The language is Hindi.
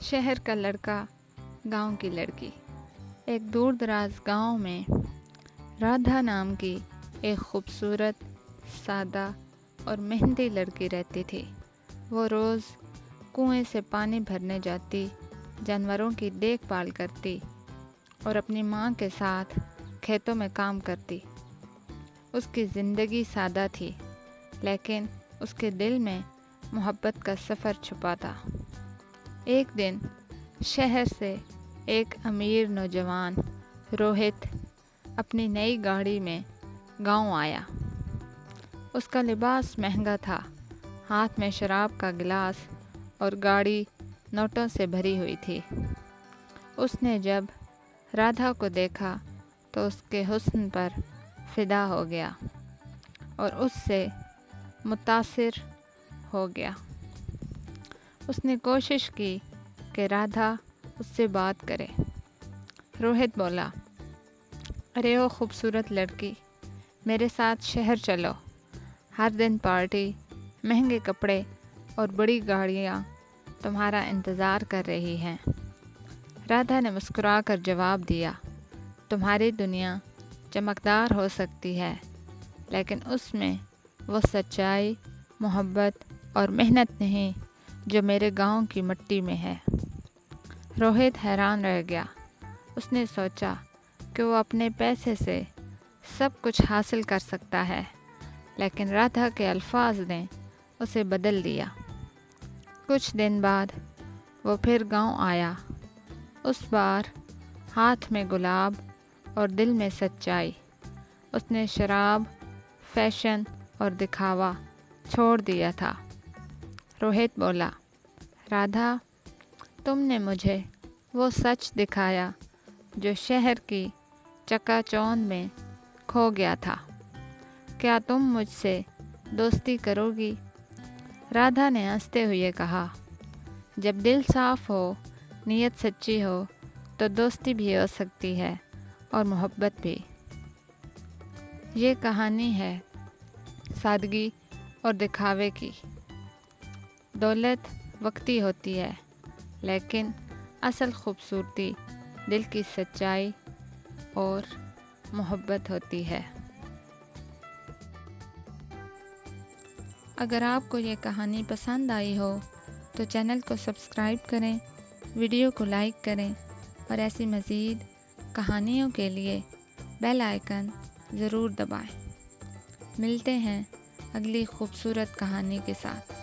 शहर का लड़का, गांव की लड़की। एक दूर दराज गांव में राधा नाम की एक खूबसूरत, सादा और मेहनती लड़की रहती थी। वो रोज़ कुएं से पानी भरने जाती, जानवरों की देखभाल करती और अपनी माँ के साथ खेतों में काम करती। उसकी ज़िंदगी सादा थी, लेकिन उसके दिल में मोहब्बत का सफ़र छुपा था। एक दिन शहर से एक अमीर नौजवान रोहित अपनी नई गाड़ी में गांव आया। उसका लिबास महंगा था, हाथ में शराब का गिलास और गाड़ी नोटों से भरी हुई थी। उसने जब राधा को देखा तो उसके हुस्न पर फिदा हो गया और उससे मुतासिर हो गया। उसने कोशिश की कि राधा उससे बात करे। रोहित बोला, अरे ओ खूबसूरत लड़की, मेरे साथ शहर चलो। हर दिन पार्टी, महंगे कपड़े और बड़ी गाड़ियाँ तुम्हारा इंतज़ार कर रही हैं। राधा ने मुस्कुराकर जवाब दिया, तुम्हारी दुनिया चमकदार हो सकती है, लेकिन उसमें वो सच्चाई, मोहब्बत और मेहनत नहीं जो मेरे गांव की मिट्टी में है। रोहित हैरान रह गया। उसने सोचा कि वो अपने पैसे से सब कुछ हासिल कर सकता है, लेकिन राधा के अल्फाज ने उसे बदल दिया। कुछ दिन बाद वो फिर गांव आया। उस बार हाथ में गुलाब और दिल में सच्चाई। उसने शराब, फैशन और दिखावा छोड़ दिया था। रोहित बोला, राधा, तुमने मुझे वो सच दिखाया जो शहर की चकाचौंध में खो गया था। क्या तुम मुझसे दोस्ती करोगी? राधा ने हंसते हुए कहा, जब दिल साफ हो, नीयत सच्ची हो, तो दोस्ती भी हो सकती है और मोहब्बत भी। ये कहानी है सादगी और दिखावे की। दौलत वक्ती होती है, लेकिन असल खूबसूरती दिल की सच्चाई और मोहब्बत होती है। अगर आपको ये कहानी पसंद आई हो तो चैनल को सब्सक्राइब करें, वीडियो को लाइक करें और ऐसी मज़ीद कहानियों के लिए बेल आइकन ज़रूर दबाएं। मिलते हैं अगली खूबसूरत कहानी के साथ।